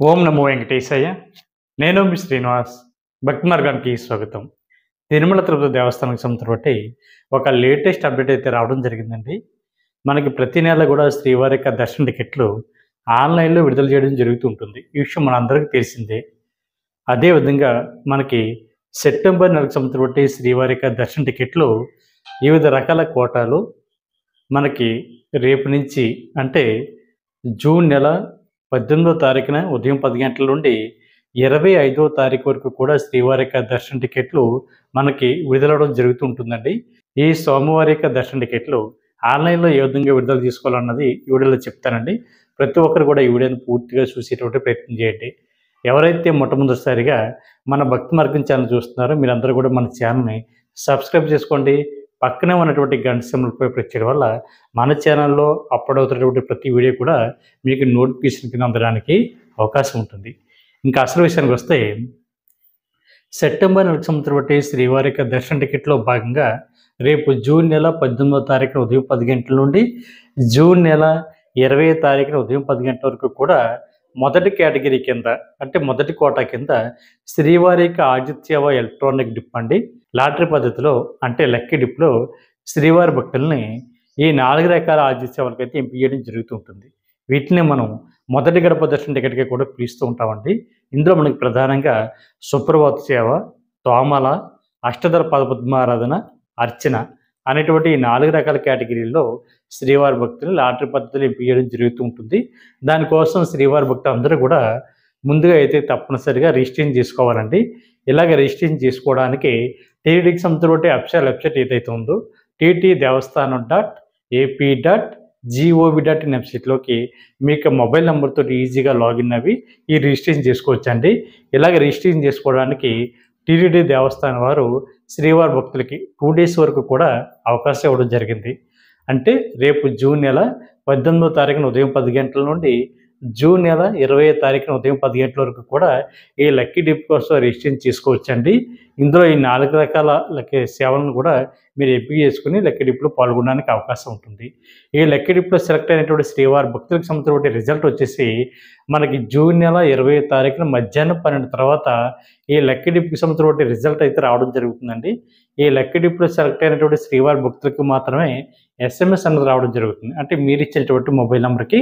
ఓం నమో వెంకటేశయ్య. నేను మీ శ్రీనివాస్. భక్తి మార్గానికి స్వాగతం. తిరుమల తిరుపతి దేవస్థానానికి సంబంధించి ఒక లేటెస్ట్ అప్డేట్ అయితే రావడం జరిగిందండి. మనకి ప్రతి నెల కూడా శ్రీవారి యొక్క దర్శన టికెట్లు ఆన్లైన్లో విడుదల చేయడం జరుగుతూ ఉంటుంది. ఈ విషయం మనందరికీ తెలిసిందే. అదేవిధంగా మనకి సెప్టెంబర్ నెలకు సంబంధించి శ్రీవారి యొక్క దర్శన టికెట్లు వివిధ రకాల కోటాలు మనకి రేపు నుంచి అంటే జూన్ నెల 18వ తారీఖున ఉదయం 10 గంటల నుండి 25వ తారీఖు వరకు కూడా శ్రీవారి యొక్క దర్శన టికెట్లు మనకి విడుదలవడం జరుగుతూ ఉంటుందండి. ఈ సోమవారి యొక్క దర్శన టికెట్లు ఆన్లైన్లో ఏ విధంగా విడుదల చేసుకోవాలన్నది ఈ వీడియోలో చెప్తానండి. ప్రతి ఒక్కరు కూడా ఈ వీడియోని పూర్తిగా చూసేటువంటి ప్రయత్నం చేయండి. ఎవరైతే మొట్టమొదటిసారిగా మన భక్తి మార్గం ఛానల్ చూస్తున్నారో మీరందరూ కూడా మన ఛానల్ని సబ్స్క్రైబ్ చేసుకోండి. పక్కనే ఉన్నటువంటి గంట సింబల్పై ప్రెస్ చేయడం వల్ల మన ఛానల్లో అప్లోడ్ అవుతున్నటువంటి ప్రతి వీడియో కూడా మీకు నోటిఫికేషన్ కింద అందడానికి అవకాశం ఉంటుంది. ఇంకా అసలు విషయానికి వస్తే సెప్టెంబర్ నెలకు సంబంధించి శ్రీవారి యొక్క దర్శన టికెట్లో భాగంగా రేపు జూన్ నెల 18వ తారీఖున ఉదయం 10 గంటల నుండి జూన్ నెల 20వ తారీఖున ఉదయం 10 గంటల వరకు కూడా మొదటి కేటగిరీ కింద అంటే మొదటి కోటా కింద శ్రీవారి యొక్క ఆదిత్యవ ఎలక్ట్రానిక్ డిప్ అండి లాటరీ పద్ధతిలో అంటే లక్కీ డిప్లో శ్రీవారి భక్తుల్ని ఈ 4 రకాల ఆదిత్యవాలకు అయితే ఎంపిక చేయడం జరుగుతుంటుంది. వీటిని మనం మొదటి గడప దర్శన టికెట్గా కూడా పిలుస్తూ ఉంటామండి. ఇందులో మనకి ప్రధానంగా సుప్రభాత సేవ, తోమల, అష్టదళ పదపద్మారాధన, అర్చన అనేటువంటి 4 రకాల కేటగిరీల్లో శ్రీవారి భక్తులు లాటరీ పద్ధతిలో ఎంపిక చేయడం జరుగుతూ ఉంటుంది. దానికోసం శ్రీవారి భక్తులు అందరూ కూడా ముందుగా అయితే తప్పనిసరిగా రిజిస్ట్రేషన్ చేసుకోవాలండి. ఇలాగ రిజిస్ట్రేషన్ చేసుకోవడానికి టీటీడీకి సంబంధించిన అఫీషియల్ వెబ్సైట్ ఏదైతే ఉందో ttdevaస్థానం.ap.gov.in వెబ్సైట్లోకి మీకు మొబైల్ నెంబర్తో ఈజీగా లాగిన్ అవి ఈ రిజిస్ట్రేషన్ చేసుకోవచ్చండి. ఇలాగ రిజిస్ట్రేషన్ చేసుకోవడానికి టీటీడీ దేవస్థానం వారు శ్రీవారి భక్తులకి 2 డేస్ వరకు కూడా అవకాశం ఇవ్వడం జరిగింది. అంటే రేపు జూన్ నెల 18వ తారీఖున ఉదయం 10 గంటల నుండి జూన్ నెల 20వ తారీఖున ఉదయం 10 గంటల వరకు కూడా ఈ లక్కీ డిప్ కోసం రిజిస్ట్రేషన్ చేసుకోవచ్చండి. ఇందులో ఈ 4 రకాల లక్కీ సేవలను కూడా మీరు ఎంపిక చేసుకుని లక్కీ డిప్లో పాల్గొనడానికి అవకాశం ఉంటుంది. ఈ లక్కీ డిప్లో సెలెక్ట్ అయినటువంటి శ్రీవారి భక్తులకు సంబంధించిన రిజల్ట్ వచ్చేసి మనకి జూన్ నెల 20వ తారీఖున మధ్యాహ్నం 12 తర్వాత ఈ లక్కీ డిప్కి సంబంధించిన రిజల్ట్ అయితే రావడం జరుగుతుందండి. ఈ లక్కీ డిప్లో సెలెక్ట్ అయినటువంటి శ్రీవారి భక్తులకు మాత్రమే SMS అనేది రావడం జరుగుతుంది. అంటే మీరు ఇచ్చేటువంటి మొబైల్ నెంబర్కి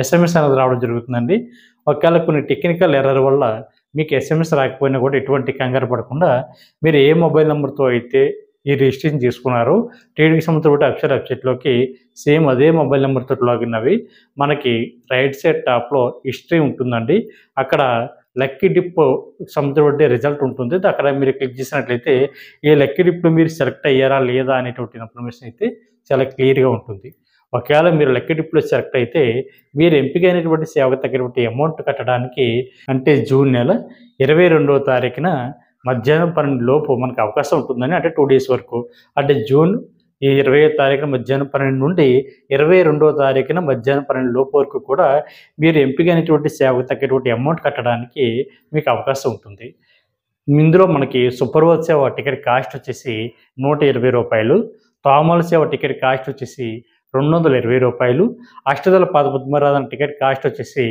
SMS అనేది రావడం జరుగుతుందండి. ఒకవేళ కొన్ని టెక్నికల్ ఎర్రర్ వల్ల మీకు SMS రాకపోయినా కూడా ఎటువంటి కంగారు పడకుండా మీరు ఏ మొబైల్ నెంబర్తో అయితే ఈ రిజిస్ట్రేషన్ చేసుకున్నారో టీటీడీకి సంబంధించిన అఫీషియల్ వెబ్సైట్లోకి సేమ్ అదే మొబైల్ నెంబర్తో లాగిన్ అవి మనకి రైట్ సైడ్ టాప్లో హిస్టరీ ఉంటుందండి. అక్కడ లక్కీ డిప్ సంబంధించిన రిజల్ట్ ఉంటుంది. అక్కడ మీరు క్లిక్ చేసినట్లయితే ఈ లక్కీ డిప్లో మీరు సెలెక్ట్ అయ్యారా లేదా అనేటువంటి ఇన్ఫర్మేషన్ అయితే చాలా క్లియర్గా ఉంటుంది. ఒకవేళ మీరు లక్కీ డిప్లో సెలెక్ట్ అయితే మీరు ఎంపికైనటువంటి సేవకు తగినటువంటి అమౌంట్ కట్టడానికి అంటే జూన్ నెల 22వ తారీఖున మధ్యాహ్నం 12 లోపు మనకు అవకాశం ఉంటుందని అంటే 2 డేస్ వరకు అంటే జూన్ 20వ తారీఖున మధ్యాహ్నం 12 నుండి 22వ తారీఖున మధ్యాహ్నం 12 లోపు వరకు కూడా మీరు ఎంపికైనటువంటి సేవకు తగ్గటువంటి అమౌంట్ కట్టడానికి మీకు అవకాశం ఉంటుంది. ఇందులో మనకి సుప్రభాత సేవ టికెట్ కాస్ట్ వచ్చేసి ₹120, తోమల సేవ టికెట్ కాస్ట్ వచ్చేసి ₹220, అష్టదళ పద్మారాధన టికెట్ కాస్ట్ వచ్చేసి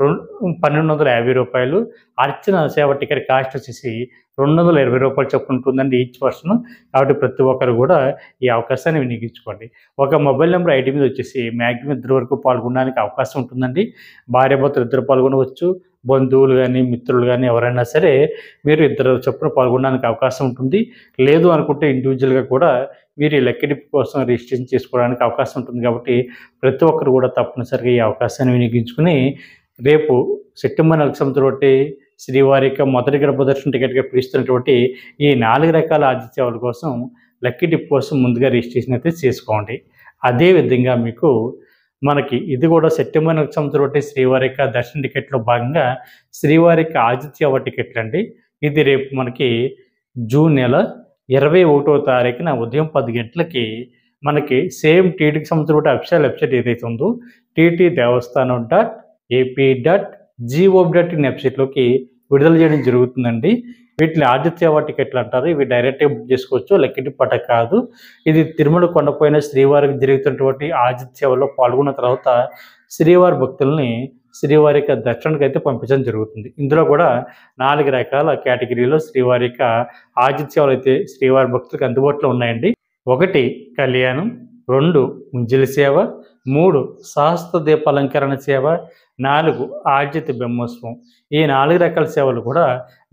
₹1250, అర్చన సేవ టికెట్ కాస్ట్ వచ్చేసి ₹220 చొప్పున ఉంటుందండి ఈచ్ పర్సన్. కాబట్టి ప్రతి ఒక్కరు కూడా ఈ అవకాశాన్ని వినియోగించుకోండి. ఒక మొబైల్ నెంబర్ ఐడి మీద వచ్చేసి మ్యాక్సిమం 2 వరకు పాల్గొనడానికి అవకాశం ఉంటుందండి. భార్యాభర్తలు 2 పాల్గొనవచ్చు. బంధువులు కానీ మిత్రులు కానీ ఎవరైనా సరే మీరు 2 చొప్పున పాల్గొనడానికి అవకాశం ఉంటుంది. లేదు అనుకుంటే ఇండివిజువల్గా కూడా మీరు ఈ లక్కీ డిప్ కోసం రిజిస్ట్రేషన్ చేసుకోవడానికి అవకాశం ఉంటుంది. కాబట్టి ప్రతి ఒక్కరు కూడా తప్పనిసరిగా ఈ అవకాశాన్ని వినియోగించుకుని రేపు సెప్టెంబర్ నెలకు సంబంధించి శ్రీవారి యొక్క మొదటి గడప దర్శన టికెట్గా పిలుస్తున్నటువంటి ఈ 4 రకాల ఆతిథ్యాల కోసం లక్కీ డిప్ కోసం ముందుగా రిజిస్ట్రేషన్ అయితే చేసుకోండి. అదేవిధంగా మీకు మనకి ఇది కూడా సెప్టెంబర్ నెలకు సంబంధించి శ్రీవారి యొక్క దర్శన టికెట్లో భాగంగా శ్రీవారి యొక్క ఆతిథ్యవ టికెట్లు అండి. ఇది రేపు మనకి జూన్ నెల 21వ తారీఖున ఉదయం 10 గంటలకి మనకి సేమ్ టీటీడీకి సంబంధించిన అఫీషియల్ వెబ్సైట్ ఏదైతే ఉందో ttdevaస్థానం.ap.gov.in వెబ్సైట్లోకి విడుదల చేయడం జరుగుతుందండి. వీటిని ఆదిత్యవ టికెట్లు అంటారు. ఇవి డైరెక్ట్గా బుక్ చేసుకోవచ్చు, లక్కీ డిప్ అట కాదు. ఇది తిరుమల కొండపైన శ్రీవారికి జరుగుతున్నటువంటి ఆదిత్యవలో పాల్గొన్న తర్వాత శ్రీవారి భక్తుల్ని శ్రీవారి యొక్క దర్శనానికి అయితే పంపించడం జరుగుతుంది. ఇందులో కూడా 4 రకాల కేటగిరీలో శ్రీవారి యొక్క ఆతిథ్యాలు అయితే శ్రీవారి భక్తులకు అందుబాటులో ఉన్నాయండి. 1 కళ్యాణం, 2 ఉంజలి సేవ, 3 సహస్ర దీపాలంకరణ సేవ, 4 ఆర్జిత బ్రహ్మోత్సవం. ఈ 4 రకాల సేవలు కూడా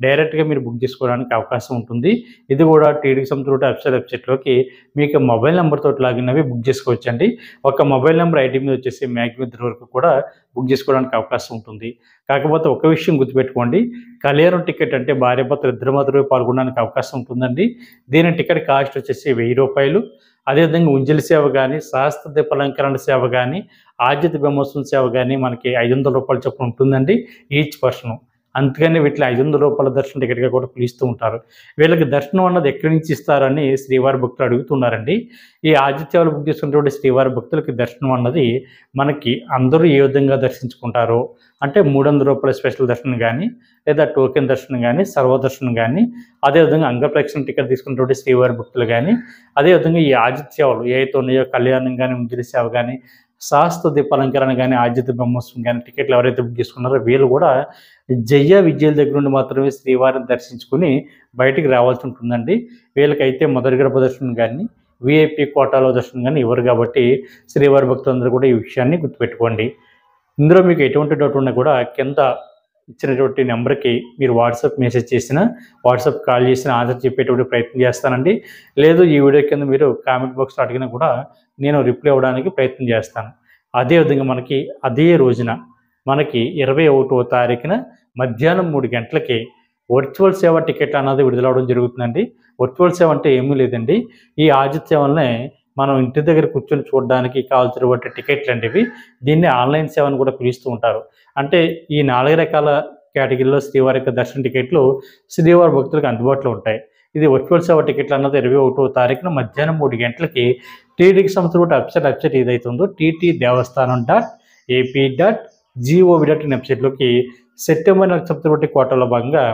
డైరెక్ట్గా మీరు బుక్ చేసుకోవడానికి అవకాశం ఉంటుంది. ఇది కూడా టీడీకి సంబంధించిన అఫీషియల్ వెబ్సైట్లోకి మీకు మొబైల్ నెంబర్ తోటి లాగిన్ అవి బుక్ చేసుకోవచ్చండి. ఒక మొబైల్ నెంబర్ ఐడి మీద వచ్చేసి మ్యాక్సిమం ఇద్దరి వరకు కూడా బుక్ చేసుకోవడానికి అవకాశం ఉంటుంది. కాకపోతే ఒక విషయం గుర్తుపెట్టుకోండి, కళ్యాణం టికెట్ అంటే భార్యాభర్తలు ఇద్దరు మాత్రమే పాల్గొనడానికి అవకాశం ఉంటుందండి. దీని టికెట్ కాస్ట్ వచ్చేసి ₹1000. అదేవిధంగా ఉంజలి సేవ కానీ, సహస్ర దీపాలంకరణ సేవ కానీ, ఆర్జిత బ్రహ్మోత్సవం సేవ కానీ మనకి ₹500 చొప్పున ఉంటుందండి ఈచ్ పర్సన్. అందుకని వీటిని ₹500 దర్శనం టికెట్గా కూడా పిలుస్తూ ఉంటారు. వీళ్ళకి దర్శనం అన్నది ఎక్కడి నుంచి ఇస్తారని శ్రీవారి భక్తులు అడుగుతున్నారండి. ఈ ఆతిథ్యాలు బుక్ చేసుకున్నటువంటి శ్రీవారి భక్తులకి దర్శనం అన్నది మనకి అందరూ ఏ విధంగా దర్శించుకుంటారో అంటే ₹300 స్పెషల్ దర్శనం కానీ, లేదా టోకెన్ దర్శనం కానీ, సర్వదర్శనం కానీ, అదేవిధంగా అంగప్రదక్షిణ టికెట్ తీసుకున్నటువంటి శ్రీవారి భక్తులు కానీ, అదేవిధంగా ఈ ఆతిథ్యాలు ఏవైతే ఉన్నాయో కళ్యాణం కానీ, ఉంజలి సేవ కానీ, సహస్ర దీపాలంకరణ కానీ, ఆర్జిత బ్రహ్మోత్సవం కానీ టికెట్లు ఎవరైతే బుక్ చేసుకున్నారో వీళ్ళు కూడా జయ విజయల దగ్గర నుండి మాత్రమే శ్రీవారిని దర్శించుకుని బయటికి రావాల్సి ఉంటుందండి. వీళ్ళకైతే మొదటి గర్భ దర్శనం కానీ, విఐపి కోటాలో దర్శనం కానీ ఇవ్వరు కాబట్టి శ్రీవారి భక్తులందరూ కూడా ఈ విషయాన్ని గుర్తుపెట్టుకోండి. ఇందులో మీకు ఎటువంటి డౌట్ ఉన్నా కూడా కింద ఇచ్చినటువంటి నెంబర్కి మీరు వాట్సాప్ మెసేజ్ చేసినా, వాట్సాప్ కాల్ చేసినా ఆన్సర్ చెప్పేటువంటి ప్రయత్నం చేస్తానండి. లేదు ఈ వీడియో కింద మీరు కామెంట్ బాక్స్లో అడిగినా కూడా నేను రిప్లై అవ్వడానికి ప్రయత్నం చేస్తాను. అదేవిధంగా మనకి అదే రోజున మనకి 21వ తారీఖున మధ్యాహ్నం 3 గంటలకి వర్చువల్ సేవ టికెట్ అన్నది విడుదలవడం జరుగుతుందండి. వర్చువల్ సేవ అంటే ఏమీ లేదండి, ఈ ఆతిథ్యాలనే మనం ఇంటి దగ్గర కూర్చొని చూడడానికి కావాల్సినటువంటి టికెట్లు అండి ఇవి. దీన్ని ఆన్లైన్ సేవను కూడా పిలుస్తూ ఉంటారు. అంటే ఈ 4 రకాల కేటగిరీలో శ్రీవారి యొక్క దర్శన టికెట్లు శ్రీవారి భక్తులకు అందుబాటులో ఉంటాయి. ఇది వర్చువల్ సేవ టికెట్లు అన్నది 21వ తారీఖున మధ్యాహ్నం 3 గంటలకి టీటీకి సంబంధించిన అఫీషియల్ వెబ్సైట్ ఏదైతే ఉందో ttdevastanam.ap.gov.in వెబ్సైట్లోకి సెప్టెంబర్ నెలకు సంబంధించిన కోటాలో భాగంగా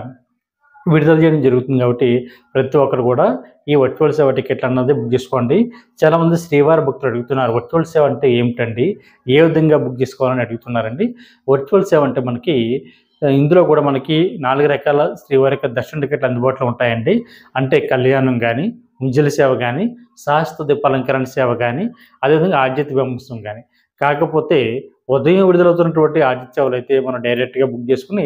విడుదల చేయడం జరుగుతుంది. కాబట్టి ప్రతి ఒక్కరు కూడా ఈ వర్చువల్ సేవ టికెట్లు అన్నది బుక్ చేసుకోండి. చాలామంది శ్రీవారి భక్తులు అడుగుతున్నారు, వర్చువల్ సేవ అంటే ఏమిటండి, ఏ విధంగా బుక్ చేసుకోవాలని అడుగుతున్నారండి. వర్చువల్ సేవ అంటే మనకి ఇందులో కూడా మనకి 4 రకాల శ్రీవారి యొక్క దర్శన టికెట్లు అందుబాటులో ఉంటాయండి. అంటే కళ్యాణం కానీ, ఉంజలి సేవ కానీ, సహస్ర దీపాలంకరణ సేవ కానీ, అదేవిధంగా ఆర్జిత బ్రహ్మోత్సవం కానీ. కాకపోతే ఉదయం విడుదలవుతున్నటువంటి ఆతిథ్యాలు అయితే మనం డైరెక్ట్గా బుక్ చేసుకుని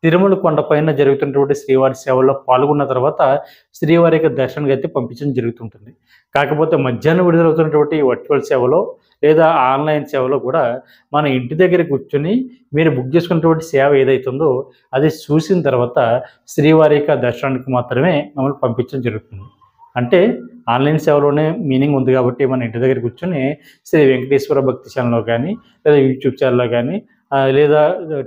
తిరుమల కొండపైన జరుగుతున్నటువంటి శ్రీవారి సేవల్లో పాల్గొన్న తర్వాత శ్రీవారి యొక్క దర్శనానికి అయితే పంపించడం జరుగుతుంటుంది. కాకపోతే మధ్యాహ్నం విడుదలవుతున్నటువంటి వర్చువల్ సేవలో లేదా ఆన్లైన్ సేవలో కూడా మన ఇంటి దగ్గర కూర్చొని మీరు బుక్ చేసుకున్నటువంటి సేవ ఏదైతుందో అది చూసిన తర్వాత శ్రీవారి యొక్క దర్శనానికి మాత్రమే మమ్మల్ని పంపించడం జరుగుతుంది. అంటే ఆన్లైన్ సేవలోనే మీనింగ్ ఉంది కాబట్టి మన ఇంటి దగ్గర కూర్చొని శ్రీ వెంకటేశ్వర భక్తి ఛానల్లో కానీ, లేదా యూట్యూబ్ ఛానల్లో కానీ, లేదా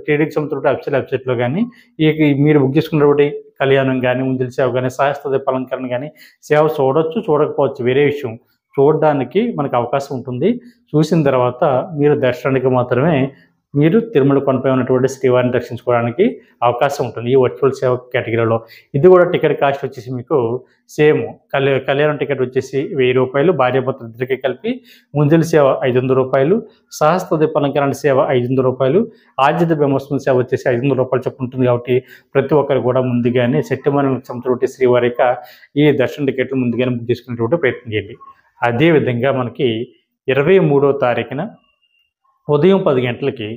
టీడీకి సంబంధించిన అఫీషియల్ వెబ్సైట్లో కానీ ఈ మీరు బుక్ చేసుకున్నటువంటి కళ్యాణం కానీ, ఉంజలి సేవ కానీ, సహస్ర దీపాలంకరణ కానీ సేవ చూడొచ్చు, చూడకపోవచ్చు వేరే విషయం. చూడడానికి మనకు అవకాశం ఉంటుంది. చూసిన తర్వాత మీరు దర్శనానికి మాత్రమే మీరు తిరుమల కొండపై ఉన్నటువంటి శ్రీవారిని దర్శించుకోవడానికి అవకాశం ఉంటుంది ఈ వర్చువల్ సేవ కేటగిరీలో. ఇది కూడా టికెట్ కాస్ట్ వచ్చేసి మీకు సేమ్ కళ్యాణం టికెట్ వచ్చేసి ₹1000, భార్యాభర్తలు ఇద్దరికి కలిపి. ఉంజలి సేవ ₹500, సహస్ర దీపాలంకరణ సేవ ₹500, ఆర్జిత బ్రహ్మోత్సవం సేవ వచ్చేసి ₹500 చొప్పున ఉంటుంది. కాబట్టి ప్రతి ఒక్కరు కూడా ముందుగానే సెప్టెంబర్ సంవత్సరం శ్రీవారి యొక్క ఈ దర్శన టికెట్లు ముందుగానే బుక్ చేసుకునేటువంటి ప్రయత్నం చేయండి. అదేవిధంగా మనకి 23వ తారీఖున ఉదయం 10 గంటలకి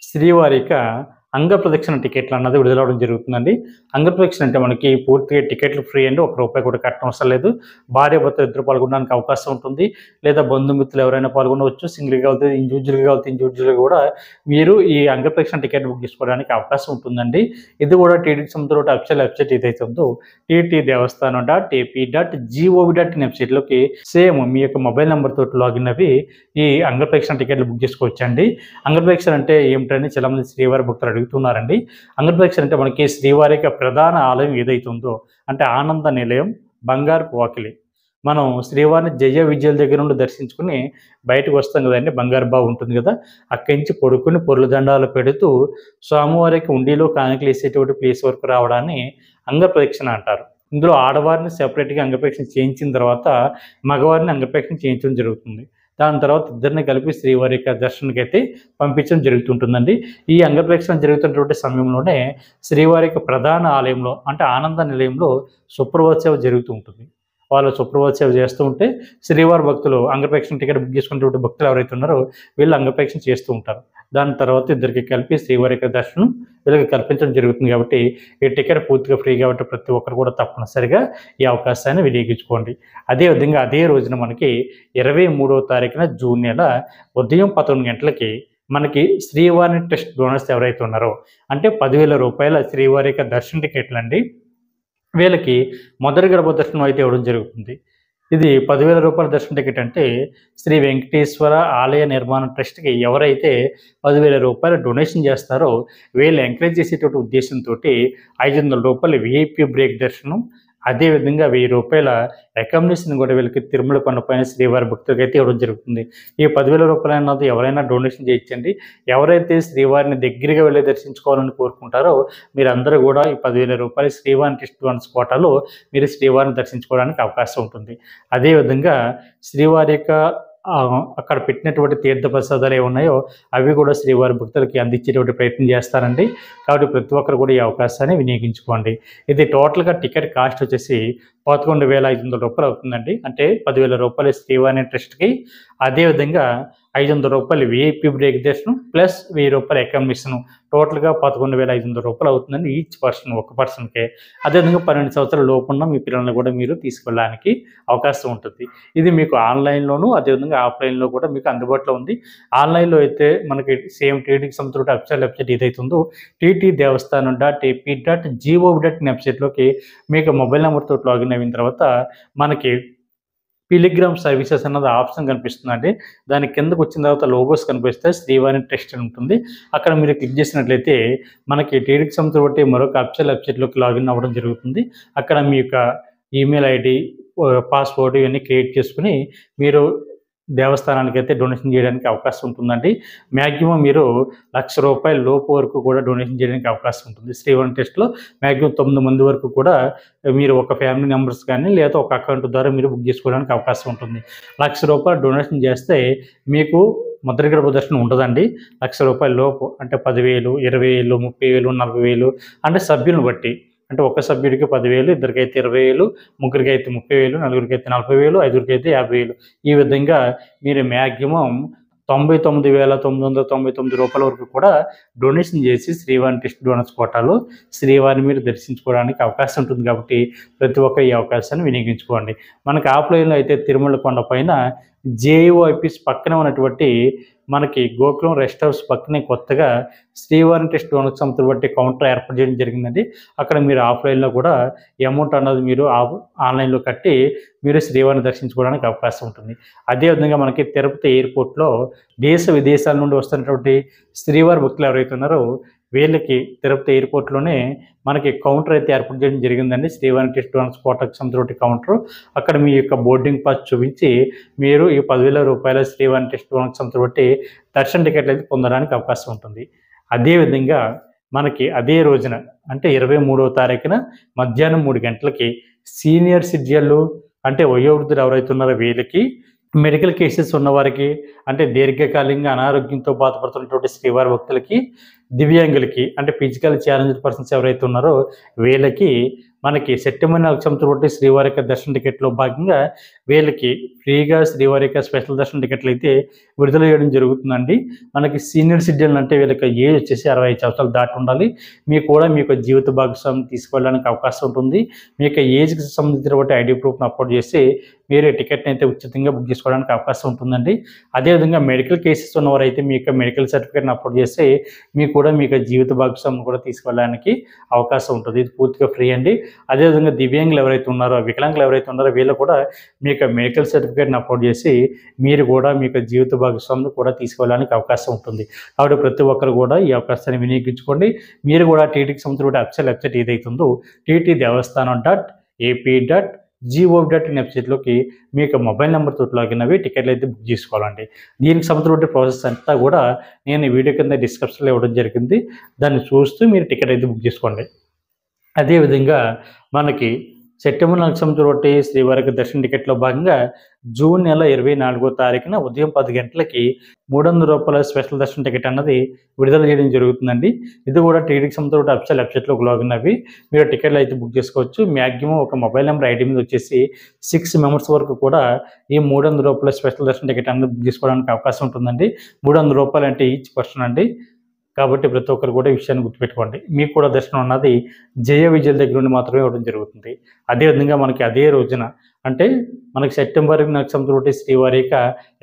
శ్రీవారి యొక్క అంగప్రదక్షిణ టికెట్లు అన్నది విడుదలవడం జరుగుతుందండి. అంగప్రదక్షిణ అంటే మనకి పూర్తిగా టికెట్లు ఫ్రీ అండి, ₹1 కూడా కట్టడం అవసరం లేదు. భార్యాభర్తలు ఇద్దరు పాల్గొనడానికి అవకాశం ఉంటుంది. లేదా బంధుమిత్రులు ఎవరైనా పాల్గొనవచ్చు. సింగిల్గా వెళ్తే ఇండివిజువల్గా కూడా మీరు ఈ అంగప్రదక్షిణ టికెట్ బుక్ చేసుకోవడానికి అవకాశం ఉంటుందండి. ఇది కూడా టీటీకి సంబంధించిన అఫీషియల్ వెబ్సైట్ ఏదైతే ఉందో ttdevastanam.ap.gov.in వెబ్సైట్లోకి సేమ్ మీ యొక్క మొబైల్ నెంబర్ తోటి లాగిన్ అవి ఈ అంగప్రదక్షిణ టికెట్లు బుక్ చేసుకోవచ్చండి. అంగప్రదక్షిణ అంటే ఏమిటని చాలామంది శ్రీవారి భక్తులు అడుగుతున్నారండి. అంగప్రదక్షిణ అంటే మనకి శ్రీవారి యొక్క ప్రధాన ఆలయం ఏదైతే ఉందో అంటే ఆనంద నిలయం, బంగారపు వాకిలి. మనం శ్రీవారిని జయ విజయల దగ్గర నుండి దర్శించుకుని బయటకు వస్తాం కదండి, బంగారు బావి ఉంటుంది కదా, అక్కడి నుంచి పడుకుని పొర్ల దండాలు పెడుతూ స్వామివారికి ఉండిలో కానుకలు వేసేటువంటి ప్లేస్ వరకు రావడాన్ని అంగప్రదక్షిణ అంటారు. ఇందులో ఆడవారిని సెపరేట్గా అంగప్రదక్షిణ చేయించిన తర్వాత మగవారిని అంగప్రదక్షిణ చేయించడం జరుగుతుంది. దాని తర్వాత ఇద్దరిని కలిపి శ్రీవారి యొక్క దర్శనానికి అయితే పంపించడం జరుగుతుంటుందండి. ఈ అంగప్రదక్షిణ జరుగుతున్నటువంటి సమయంలోనే శ్రీవారి యొక్క ప్రధాన ఆలయంలో అంటే ఆనంద నిలయంలో సుప్రభాత సేవ జరుగుతూ ఉంటుంది. వాళ్ళు సుప్రభాత సేవ చేస్తూ ఉంటే శ్రీవారి భక్తులు అంగప్రదక్షిణ టికెట్ బుక్ చేసుకున్నటువంటి భక్తులు ఎవరైతే ఉన్నారో వీళ్ళు అంగప్రదక్షిణ చేస్తూ ఉంటారు. దాని తర్వాత ఇద్దరికి కలిపి శ్రీవారి యొక్క దర్శనం వీళ్ళకి కల్పించడం జరుగుతుంది. కాబట్టి ఈ టికెట్ పూర్తిగా ఫ్రీ కాబట్టి ప్రతి ఒక్కరు కూడా తప్పనిసరిగా ఈ అవకాశాన్ని వినియోగించుకోండి. అదేవిధంగా అదే రోజున మనకి 23వ తారీఖున జూన్ నెల ఉదయం 11 గంటలకి మనకి శ్రీవారి ట్రస్ట్ డోనర్స్ ఎవరైతే ఉన్నారో అంటే 10,000 రూపాయల శ్రీవారి యొక్క దర్శన టికెట్లు అండి వీళ్ళకి మొదటి గర్భ దర్శనం అయితే ఇవ్వడం జరుగుతుంది. ఇది 10,000 రూపాయల దర్శన టికెట్ అంటే శ్రీ వెంకటేశ్వర ఆలయ నిర్మాణ ట్రస్ట్కి ఎవరైతే 10,000 రూపాయలు డొనేషన్ చేస్తారో వీళ్ళు ఎంకరేజ్ చేసేటువంటి ఉద్దేశంతో 500 రూపాయలు విఐపి బ్రేక్ దర్శనం, అదేవిధంగా 1000 రూపాయల అకామిడేషన్ కూడా వీళ్ళకి తిరుమల కొండపైన శ్రీవారి భక్తులకి అయితే ఇవ్వడం జరుగుతుంది. ఈ 10,000 రూపాయలు అన్నది ఎవరైనా డొనేషన్ చేయించండి. ఎవరైతే శ్రీవారిని దగ్గరగా వెళ్ళి దర్శించుకోవాలని కోరుకుంటారో మీరందరూ కూడా ఈ 10,000 రూపాయలు శ్రీవారి ట్రస్ట్ డోనర్స్ కోటాలో మీరు శ్రీవారిని దర్శించుకోవడానికి అవకాశం ఉంటుంది. అదేవిధంగా శ్రీవారి యొక్క అక్కడ పెట్టినటువంటి తీర్థ ప్రసాదాలు ఏమి ఉన్నాయో అవి కూడా శ్రీవారి భక్తులకి అందించేటువంటి ప్రయత్నం చేస్తారండి. కాబట్టి ప్రతి ఒక్కరు కూడా ఈ అవకాశాన్ని వినియోగించుకోండి. ఇది టోటల్గా టికెట్ కాస్ట్ వచ్చేసి 11,500 రూపాయలు అవుతుందండి. అంటే 10,000 రూపాయలు శ్రీవారి ట్రస్ట్కి, అదేవిధంగా 500 రూపాయలు విఐపి బ్రేక్ దర్శనం ప్లస్ 1000 రూపాయల అకామిడేషన్ టోటల్గా 11,500 రూపాయలు అవుతుందండి ఈచ్ పర్సన్, ఒక పర్సన్కే. అదేవిధంగా 12 సంవత్సరాల లోపున్న మీ పిల్లల్ని కూడా మీరు తీసుకెళ్ళడానికి అవకాశం ఉంటుంది. ఇది మీకు ఆన్లైన్లోను అదేవిధంగా ఆఫ్లైన్లో కూడా మీకు అందుబాటులో ఉంది. ఆన్లైన్లో అయితే మనకి సేమ్ టీటీకి సంబంధించిన వెబ్సైట్ ఏదైతే ఉందో ttdevastanam.ap.gov.in వెబ్సైట్లోకి మీకు మొబైల్ నెంబర్తో లాగిన్ అయిన తర్వాత మనకి పిలిగ్రామ్ సర్వీసెస్ అన్నది ఆప్షన్ కనిపిస్తుందండి. దాని కిందకు వచ్చిన తర్వాత లోగోస్ కనిపిస్తాయి, శ్రీవారి ట్రస్ట్ అని ఉంటుంది. అక్కడ మీరు క్లిక్ చేసినట్లయితే మనకి టీటీకి సంబంధించి మరొక వెబ్సైట్లోకి లాగిన్ అవ్వడం జరుగుతుంది. అక్కడ మీ యొక్క ఈమెయిల్ ఐడి, పాస్వర్డ్ ఇవన్నీ క్రియేట్ చేసుకుని మీరు దేవస్థానానికి అయితే డొనేషన్ చేయడానికి అవకాశం ఉంటుందండి. మ్యాక్సిమం మీరు ₹1,00,000 లోపు వరకు కూడా డొనేషన్ చేయడానికి అవకాశం ఉంటుంది. శ్రీవారి ట్రస్ట్లో మ్యాక్సిమం 9 మంది వరకు కూడా మీరు ఒక ఫ్యామిలీ మెంబర్స్ కానీ లేదా ఒక అకౌంట్ ద్వారా మీరు బుక్ చేసుకోవడానికి అవకాశం ఉంటుంది. ₹1,00,000 డొనేషన్ చేస్తే మీకు మొదటి గర్భ దర్శనం ఉండదండి. ₹1,00,000 లోపు అంటే 10,000, 20,000, 30,000, 40,000 అంటే సభ్యులను బట్టి. అంటే ఒక సభ్యుడికి 10,000, ఇద్దరికైతే 20,000, ముగ్గురికైతే 30,000, నలుగురికైతే 40,000, ఐదుగురికైతే 50,000. ఈ విధంగా మీరు మ్యాక్సిమం ₹99,999 వరకు కూడా డొనేషన్ చేసి శ్రీవారి ట్రస్ట్ డోనర్స్ కోటాలో శ్రీవారిని మీరు దర్శించుకోవడానికి అవకాశం ఉంటుంది. కాబట్టి ప్రతి ఒక్క ఈ అవకాశాన్ని వినియోగించుకోండి. మనకి ఆఫ్లైన్లో అయితే తిరుమల కొండ పైన జేఈఓ ఆఫీస్ పక్కన ఉన్నటువంటి మనకి గోకులం రెస్ట్ హౌస్ పక్కనే కొత్తగా శ్రీవారి ట్రస్ట్ డోనర్స్ సంబంధించిన కౌంటర్ ఏర్పాటు చేయడం జరిగిందండి. అక్కడ మీరు ఆఫ్లైన్లో కూడా అమౌంట్ అన్నది మీరు ఆన్లైన్లో కట్టి మీరు శ్రీవారిని దర్శించుకోవడానికి అవకాశం ఉంటుంది. అదేవిధంగా మనకి తిరుపతి ఎయిర్పోర్ట్లో దేశ విదేశాల నుండి వస్తున్నటువంటి శ్రీవారి భక్తులు ఎవరైతే ఉన్నారో వీళ్ళకి తిరుపతి ఎయిర్పోర్ట్లోనే మనకి కౌంటర్ అయితే ఏర్పాటు చేయడం జరిగిందండి. శ్రీవారి ట్రస్ట్ డోనర్స్ కోటాకు సంబంధించిన కౌంటర్. అక్కడ మీ యొక్క బోర్డింగ్ పాస్ చూపించి మీరు ఈ 10,000 రూపాయల శ్రీవారి ట్రస్ట్ డోనర్స్ సంబంధించిన దర్శన టికెట్లు అయితే పొందడానికి అవకాశం ఉంటుంది. అదేవిధంగా మనకి అదే రోజున అంటే 23వ తారీఖున మధ్యాహ్నం 3 గంటలకి సీనియర్ సిటిజన్లు అంటే వయోవృద్ధులు ఎవరైతే ఉన్నారో వీళ్ళకి, మెడికల్ కేసెస్ ఉన్నవారికి అంటే దీర్ఘకాలికంగా అనారోగ్యంతో బాధపడుతున్నటువంటి శ్రీవారి భక్తులకి, దివ్యాంగులకి అంటే ఫిజికల్ ఛాలెంజ్డ్ పర్సన్స్ ఎవరైతే ఉన్నారో వీళ్ళకి మనకి సెప్టెంబర్ 4 సంవత్సరం శ్రీవారి యొక్క దర్శన టికెట్లో భాగంగా వీళ్ళకి ఫ్రీగా శ్రీవారి యొక్క స్పెషల్ దర్శన టికెట్లు అయితే విడుదల చేయడం జరుగుతుందండి. మనకి సీనియర్ సిటిజన్ అంటే వీళ్ళకి ఏజ్ వచ్చేసి 65 సంవత్సరాలు దాటి ఉండాలి. మీకు కూడా మీ యొక్క జీవిత భాగస్వామిని తీసుకెళ్ళడానికి అవకాశం ఉంటుంది. మీ యొక్క ఏజ్కి సంబంధించినటువంటి ఐడి ప్రూఫ్ని అప్లోడ్ చేసి మీరు టికెట్ని అయితే ఉచితంగా బుక్ చేసుకోవడానికి అవకాశం ఉంటుందండి. అదేవిధంగా మెడికల్ కేసెస్ ఉన్నవారైతే మీ యొక్క మెడికల్ సర్టిఫికేట్ని అప్లోడ్ చేసి మీకు కూడా మీ యొక్క జీవిత భాగస్వామిని కూడా తీసుకెళ్ళడానికి అవకాశం ఉంటుంది. ఇది పూర్తిగా ఫ్రీ అండి. అదేవిధంగా దివ్యాంగులు ఎవరైతే ఉన్నారో, వికలాంగులు ఎవరైతే ఉన్నారో వీళ్ళు కూడా మీ యొక్క మెడికల్ సర్టిఫికేట్ని అప్లోడ్ చేసి మీరు కూడా మీ యొక్క జీవిత భాగస్వామిని కూడా తీసుకెళ్ళడానికి అవకాశం ఉంటుంది. కాబట్టి ప్రతి ఒక్కరు కూడా ఈ అవకాశాన్ని వినియోగించుకోండి. మీరు కూడా టీటీకి సంబంధించిన వెబ్సైట్ ఏదైతే ఉందో ttdevastanam.ap.gov.in వెబ్సైట్లోకి మీ యొక్క మొబైల్ నెంబర్తో లాగిన్ అవి టికెట్లు అయితే బుక్ చేసుకోవాలండి. దీనికి సంబంధించిన ప్రాసెస్ అంతా కూడా నేను ఈ వీడియో కింద డిస్క్రిప్షన్లో ఇవ్వడం జరిగింది. దాన్ని చూస్తూ మీరు టికెట్ అయితే బుక్ చేసుకోండి. అదేవిధంగా మనకి సెప్టెంబర్ నెలకు సంబంధించి శ్రీవారికి దర్శన టికెట్లో భాగంగా జూన్ నెల 24వ తారీఖున ఉదయం 10 గంటలకి రూ. 300 స్పెషల్ దర్శన టికెట్ అన్నది విడుదల చేయడం జరుగుతుందండి. ఇది కూడా టీటీడీకి సంబంధించిన అఫీషియల్ వెబ్సైట్లోకి లాగిన్ అవి మీరు టికెట్లు అయితే బుక్ చేసుకోవచ్చు. మ్యాక్సిమం ఒక మొబైల్ నెంబర్ ఐడి మీద వచ్చేసి 6 మెంబర్స్ వరకు కూడా ఈ రూ. 300 స్పెషల్ దర్శన టికెట్ అన్నది బుక్ చేసుకోవడానికి అవకాశం ఉంటుందండి. రూ. 300 అంటే ఈచ్ పర్సన్ అండి. కాబట్టి ప్రతి ఒక్కరు కూడా ఈ విషయాన్ని గుర్తుపెట్టుకోండి. మీకు కూడా దర్శనం అన్నది జయ విజయల దగ్గర నుండి మాత్రమే ఇవ్వడం జరుగుతుంది. అదేవిధంగా మనకి అదే రోజున అంటే మనకి సెప్టెంబర్ నెలకు సంబంధించి శ్రీవారి యొక్క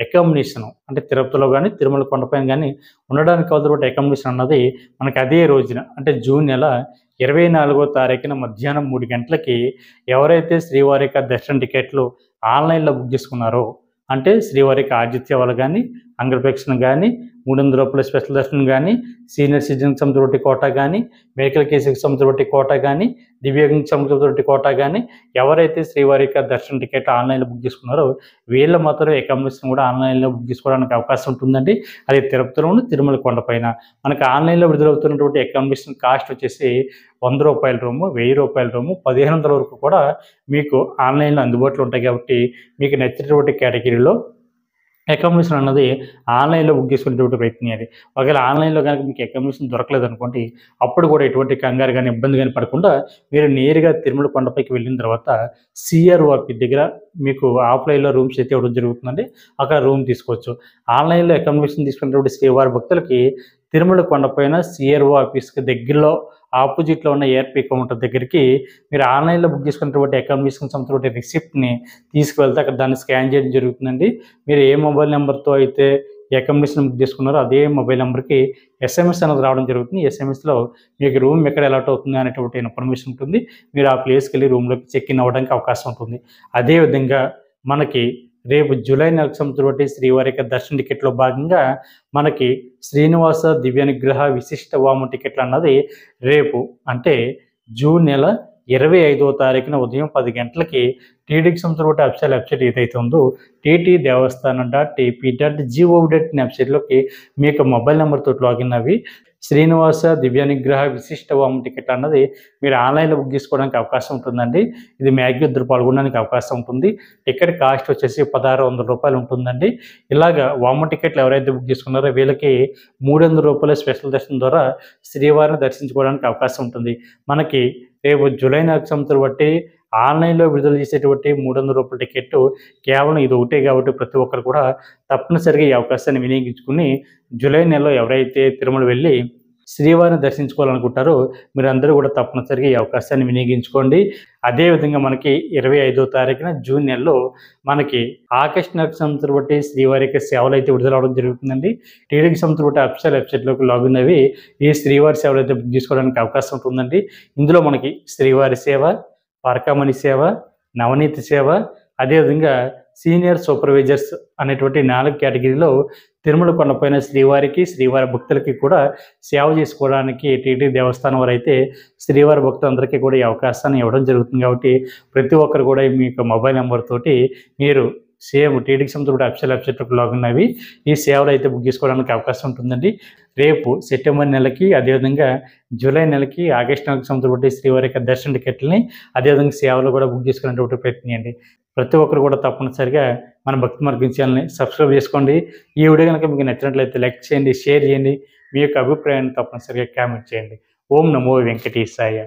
అకామిడేషన్ అంటే తిరుపతిలో కానీ తిరుమల కొండపైన కానీ ఉండడానికి కావాల్సిన అకామిడేషన్ అన్నది మనకి అదే రోజున అంటే జూన్ నెల 24వ తారీఖున మధ్యాహ్నం 3 గంటలకి ఎవరైతే శ్రీవారి యొక్క దర్శన టికెట్లు ఆన్లైన్లో బుక్ చేసుకున్నారో అంటే శ్రీవారికి ఆతిథ్య వాళ్ళు కానీ అంగప్రదక్షిణ కానీ రూ. 300 స్పెషల్ దర్శనం కానీ సీనియర్ సిటిజన్కి సంబంధించిన కోటా కానీ మెడికల్ కేసుకి సంబంధించిన కోటా కానీ దివ్యాంగకి సంబంధించిన కోటా కానీ ఎవరైతే శ్రీవారి యొక్క దర్శన టికెట్ ఆన్లైన్లో బుక్ చేసుకున్నారో వీళ్ళ మాత్రం అకామిడేషన్ కూడా ఆన్లైన్లో బుక్ చేసుకోవడానికి అవకాశం ఉంటుందండి. అది తిరుపతిలోను తిరుమల కొండపైన మనకి ఆన్లైన్లో విడుదలవుతున్నటువంటి అకామిడేషన్ కాస్ట్ వచ్చేసి రూ. 100 రూము, రూ. 1000 రూము, 1500 వరకు కూడా మీకు ఆన్లైన్లో అందుబాటులో ఉంటాయి. కాబట్టి మీకు నచ్చినటువంటి కేటగిరీలో అకామిడేషన్ అన్నది ఆన్లైన్లో బుక్ చేసుకునేటువంటి ప్రయత్నం చేయాలి. ఒకవేళ ఆన్లైన్లో కనుక మీకు అకామిడేషన్ దొరకలేదు అనుకోండి, అప్పుడు కూడా ఎటువంటి కంగారు కానీ ఇబ్బంది కానీ పడకుండా మీరు నేరుగా తిరుమల కొండపైకి వెళ్ళిన తర్వాత CROP దగ్గర మీకు ఆఫ్లైన్లో రూమ్స్ అయితే ఇవ్వడం జరుగుతుందండి. అక్కడ రూమ్ తీసుకోవచ్చు. ఆన్లైన్లో అకామిడేషన్ తీసుకునేటువంటి శ్రీవారి భక్తులకి తిరుమల కొండపైన CRO ఆఫీస్కి దగ్గరలో ఆపోజిట్లో ఉన్న ARP కౌంటర్ దగ్గరికి మీరు ఆన్లైన్లో బుక్ చేసుకున్నటువంటి అకామిడేషన్ సంబంధించిన రిసిప్ట్ని తీసుకువెళ్తే అక్కడ దాన్ని స్కాన్ చేయడం జరుగుతుందండి. మీరు ఏ మొబైల్ నెంబర్తో అయితే అకామిడేషన్ బుక్ చేసుకున్నారో అదే మొబైల్ నెంబర్కి SMS అనేది రావడం జరుగుతుంది. SMSలో మీకు రూమ్ ఎక్కడ అలాట్ అవుతుంది అనేటువంటి ఇన్ఫర్మేషన్ ఉంటుంది. మీరు ఆ ప్లేస్కి వెళ్ళి రూమ్లోకి చెక్ ఇన్ అవ్వడానికి అవకాశం ఉంటుంది. అదేవిధంగా మనకి రేపు జూలై నెలకు సంబంధించి శ్రీవారి యొక్క దర్శన టికెట్లో భాగంగా మనకి శ్రీనివాస దివ్యానుగ్రహ విశిష్ట వాము టికెట్లు అన్నది రేపు అంటే జూన్ నెల 25వ తారీఖున ఉదయం 10 గంటలకి టీటీడీకి సంబంధించిన అఫీషియల్ వెబ్సైట్ ఏదైతే ఉందో ttdevaస్థానం.ap.gov.in వెబ్సైట్లోకి మీ యొక్క మొబైల్ నెంబర్తో లాగిన్ అవి శ్రీనివాస దివ్యానుగ్రహ విశిష్ట వాము టికెట్ అన్నది మీరు ఆన్లైన్లో బుక్ చేసుకోవడానికి అవకాశం ఉంటుందండి. ఇది మ్యాక్సిమం ఇద్దరు పాల్గొనడానికి అవకాశం ఉంటుంది. టికెట్ కాస్ట్ వచ్చేసి రూ. 1600 ఉంటుందండి. ఇలాగ వాము టికెట్లు ఎవరైతే బుక్ చేసుకున్నారో వీళ్ళకి రూ. 300 స్పెషల్ దర్శనం ద్వారా శ్రీవారిని దర్శించుకోవడానికి అవకాశం ఉంటుంది. మనకి రేపు జూలై నెలకు సంబంధించి ఆన్లైన్లో విడుదల చేసేటువంటి రూ. 300 టికెట్ కేవలం ఇది ఒకటే. కాబట్టి ప్రతి ఒక్కరు కూడా తప్పనిసరిగా ఈ అవకాశాన్ని వినియోగించుకుని జూలై నెలలో ఎవరైతే తిరుమల వెళ్ళి శ్రీవారిని దర్శించుకోవాలనుకుంటారో మీరందరూ కూడా తప్పనిసరిగా ఈ అవకాశాన్ని వినియోగించుకోండి. అదేవిధంగా మనకి 25వ తారీఖున జూన్ నెలలో మనకి ఆగస్టు నెలకు సంబంధించి శ్రీవారి యొక్క సేవలు అయితే విడుదల అవడం జరుగుతుందండి. టీటీడీకి సంబంధించిన అఫీషియల్ వెబ్సైట్లోకి లాగిన్ అవి ఈ శ్రీవారి సేవలు అయితే బుక్ చేసుకోవడానికి అవకాశం ఉంటుందండి. ఇందులో మనకి శ్రీవారి సేవ, పరకామణి సేవ, నవనీత సేవ, అదేవిధంగా సీనియర్ సూపర్వైజర్స్ అనేటువంటి 4 కేటగిరీలో తిరుమల కొండపైన శ్రీవారికి శ్రీవారి భక్తులకి కూడా సేవ చేసుకోవడానికి టీటీడీ దేవస్థానం వారు అయితే శ్రీవారి భక్తులందరికీ కూడా ఈ అవకాశాన్ని ఇవ్వడం జరుగుతుంది. కాబట్టి ప్రతి ఒక్కరు కూడా మీ యొక్క మొబైల్ నెంబర్ తోటి మీరు సేమ్ టీటీడీకి సంబంధించిన అఫీషియల్ వెబ్సైట్లోకి లాగిన్ అవి ఈ సేవలు అయితే బుక్ చేసుకోవడానికి అవకాశం ఉంటుందండి. రేపు సెప్టెంబర్ నెలకి అదేవిధంగా జూలై నెలకి ఆగస్టు నెలకు సంబంధించి శ్రీవారి యొక్క దర్శన టికెట్లని అదేవిధంగా సేవలు కూడా బుక్ చేసుకునేటువంటి ప్రయత్నం చేయండి. ప్రతి ఒక్కరు కూడా తప్పనిసరిగా మన భక్తి మార్గం ఛానల్ని సబ్స్క్రైబ్ చేసుకోండి. ఈ వీడియో కనుక మీకు నచ్చినట్లయితే లైక్ చేయండి, షేర్ చేయండి. మీ యొక్క అభిప్రాయాన్ని తప్పనిసరిగా కామెంట్ చేయండి. ఓం నమో వెంకటేశాయ.